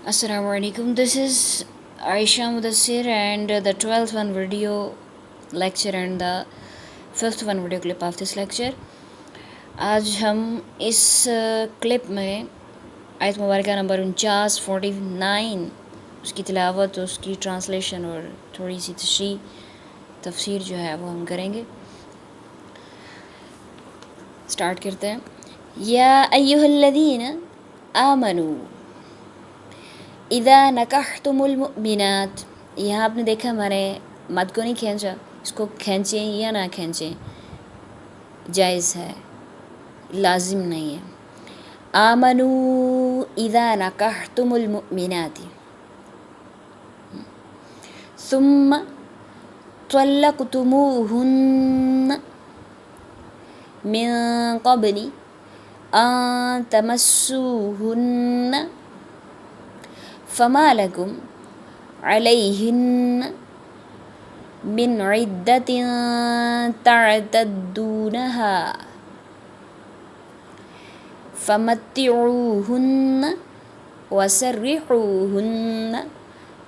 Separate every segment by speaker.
Speaker 1: Assalamu alaikum. This is Aisha Mudassir and the 12th one video lecture and the 5th one video clip of this lecture. आज हम इस clip में आयत मुबारक number 49 उसकी तिलावत, उसकी ट्रांसलेशन और थोड़ी सी तफसीर जो है वो हम करेंगे। स्टार्ट करते हैं। या अय्युहल्लज़ीना आमनू इदा नकाहतुमुल मुमिनात। यहाँ आपने देखा हमारे मद को नहीं खींचा, इसको खींचें या ना खींचें जायज़ है, लाजिम नहीं है। आमनू इदा नकाहतुमुल मुमिनाति सुम्मा त्वल्लक़तुमूहुन्न मिन क़ब्लि अन तमस्सूहुन्न फमा लकुम अलैहिन्न मिन इद्दतिन तअतद्दूनहा फमत्तिऊहुन्न वसर्रिहूहुन्न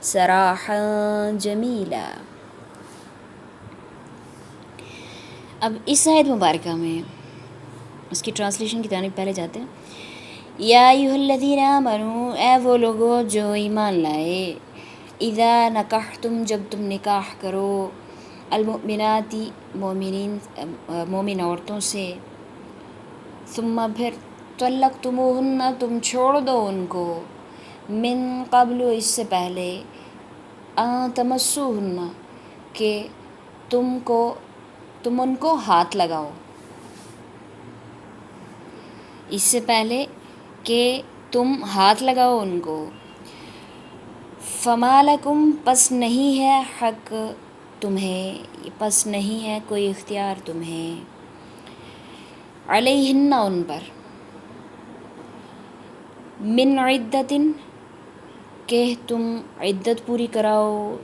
Speaker 1: सराहन जमीला। अब इस आयत मुबारका में उसकी ट्रांसलेशन की जानिब पहले जाते हैं। या अय्युहल्लज़ीना आमनू, ए वो लोगो जो ईमान लाए, इज़ा नकाहतुम, जब तुम निकाह करो, अलमुमिनाती, मोमिन औरतों से, सुम्मा फिर, तल्लक़तुमूहुन्ना, तुम छोड़ दो उनको, मिन क़ब्लु, इससे पहले, अन तमस्सूहुन्ना, कि तुम उनको हाथ लगाओ, इससे पहले कि तुम हाथ लगाओ उनको। फमा लकुम, पस नहीं है हक तुम्हें, पस नहीं है कोई इख्तियार तुम्हें, अलैहिन्ना, उन पर, मिन इद्दतिन, कि तुम इद्दत पूरी कराओ,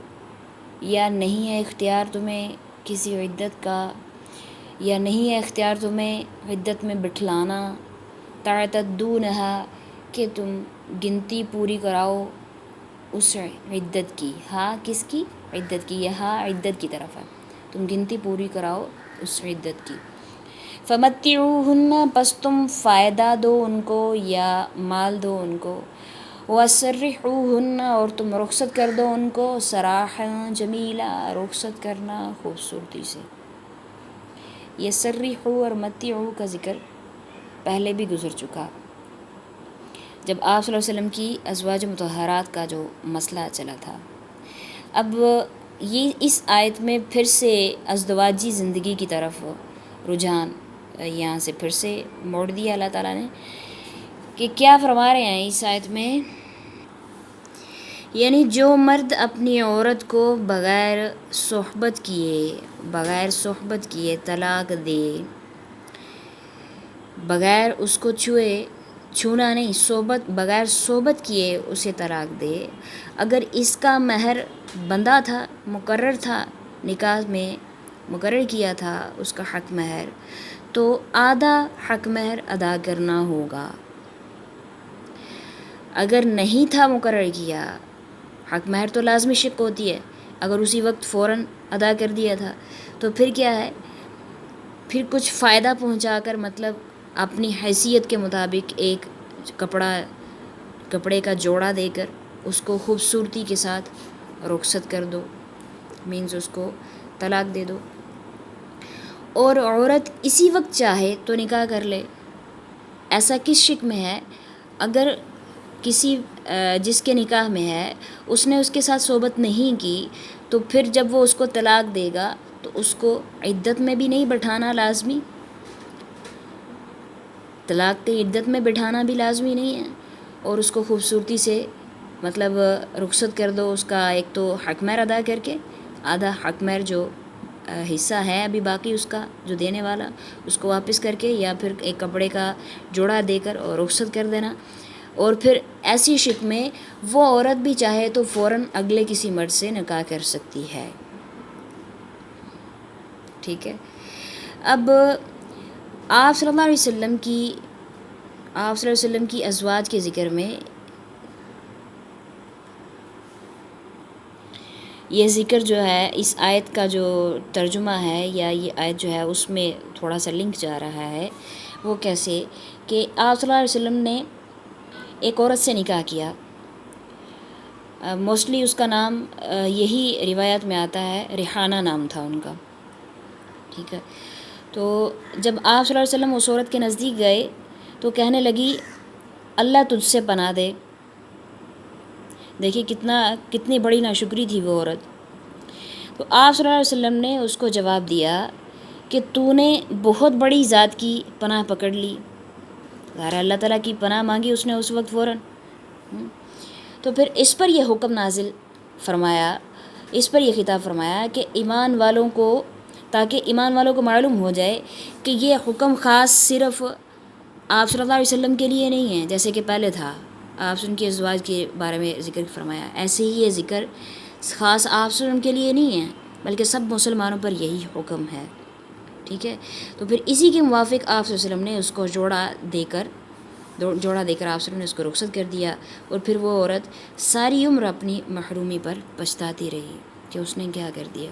Speaker 1: या नहीं है इख्तियार तुम्हें किसी इद्दत का, या नहीं है इख्तियार तुम्हें इद्दत में बिठलाना, तअतद्दूनहा, कि तुम गिनती पूरी कराओ उस इद्दत की। हाँ, किसकी? इद्दत की। यह हाँ इद्दत की तरफ है, तुम गिनती पूरी कराओ उस इद्दत की। फमत्तिऊहुन्ना, बस तुम फ़ायदा दो उनको या माल दो उनको, वसर्रिहूहुन्ना, और तुम रुखसत कर दो उनको, सराहन जमीला, रुखसत करना खूबसूरती से। ये सर्रिहू और मत्तिऊ का ज़िक्र पहले भी गुज़र चुका, जब आप सल्लल्लाहु अलैहि वसल्लम की अज़वाज मुतहरात का जो मसला चला था। अब ये इस आयत में फिर से अज़दवाजी ज़िंदगी की तरफ रुझान यहाँ से फिर से मोड़ दिया अल्लाह ताला ने, कि क्या फरमा रहे हैं इस आयत में, यानी जो मर्द अपनी औरत को बग़ैर सोहबत किए तलाक दे, बग़ैर उसको छूना नहीं, बग़ैर सोबत किए उसे तलाक दे, अगर इसका महर बंधा था, मुकर्रर था, निकाह में मुकर्रर किया था उसका हक महर, तो आधा हक महर अदा करना होगा। अगर नहीं था मुकर्रर किया, हक महर तो लाजमी शिक होती है, अगर उसी वक्त फ़ौरन अदा कर दिया था तो फिर क्या है, फिर कुछ फ़ायदा पहुंचाकर, मतलब अपनी हैसियत के मुताबिक एक कपड़े का जोड़ा देकर उसको खूबसूरती के साथ रुखसत कर दो, मीन्स उसको तलाक दे दो। और औरत इसी वक्त चाहे तो निकाह कर ले, ऐसा किस शिक में है? अगर किसी जिसके निकाह में है उसने उसके साथ सोबत नहीं की, तो फिर जब वो उसको तलाक देगा तो उसको इद्दत में भी नहीं बैठाना लाजमी, तलाक के इद्दत में बिठाना भी लाजमी नहीं है, और उसको खूबसूरती से मतलब रुखसत कर दो उसका एक तो हक महर अदा करके, आधा हक महर जो हिस्सा है अभी बाकी उसका जो देने वाला, उसको वापस करके, या फिर एक कपड़े का जोड़ा देकर और रुखसत कर देना। और फिर ऐसी शिक में वो औरत भी चाहे तो फ़ौरन अगले किसी मर्द से निकाह कर सकती है। ठीक है। अब आप सल्लल्लाहु अलैहि वसल्लम की अज़वाज के ज़िक्र में یہ ذکر جو ہے اس آیت کا جو ترجمہ ہے یا یہ آیت جو ہے اس میں تھوڑا سا لنک جا رہا ہے. وہ کیسے کہ آپ صلی اللہ علیہ وسلم نے ایک عورت سے نکاح کیا. موسٹلی اس کا نام یہی روایت میں آتا ہے ریحانہ نام تھا ان کا. ٹھیک ہے. تو جب آپ صلی اللہ علیہ وسلم اس عورت کے نزدیک گئے تو کہنے لگی اللہ تجھ سے پناہ دے. دیکھیے کتنی بڑی ناشکری تھی وہ عورت. تو آپ صلی اللہ علیہ وسلم نے اس کو جواب دیا کہ تو نے بہت بڑی ذات کی پناہ پکڑ لی. ظاہر اللہ تعالیٰ کی پناہ مانگی اس نے اس وقت فوراً. تو پھر اس پر یہ حکم نازل فرمایا، اس پر یہ خطاب فرمایا کہ ایمان والوں کو، تاکہ ایمان والوں کو معلوم ہو جائے کہ یہ حکم خاص صرف آپ صلی اللہ علیہ وسلم کے لیے نہیں ہے جیسے کہ پہلے تھا آپ ان کے ازواج کے بارے میں ذکر فرمایا. ایسے ہی یہ ذکر خاص آپ صلی اللہ علیہ وسلم کے لیے نہیں ہے بلکہ سب مسلمانوں پر یہی حکم ہے. ٹھیک ہے. تو پھر اسی کے موافق آپ صلی اللہ علیہ وسلم نے اس کو جوڑا دے کر آپ صلی اللہ علیہ وسلم نے اس کو رخصت کر دیا. اور پھر وہ عورت ساری عمر اپنی محرومی پر پچھتاتی رہی کہ اس نے کیا کر دیا.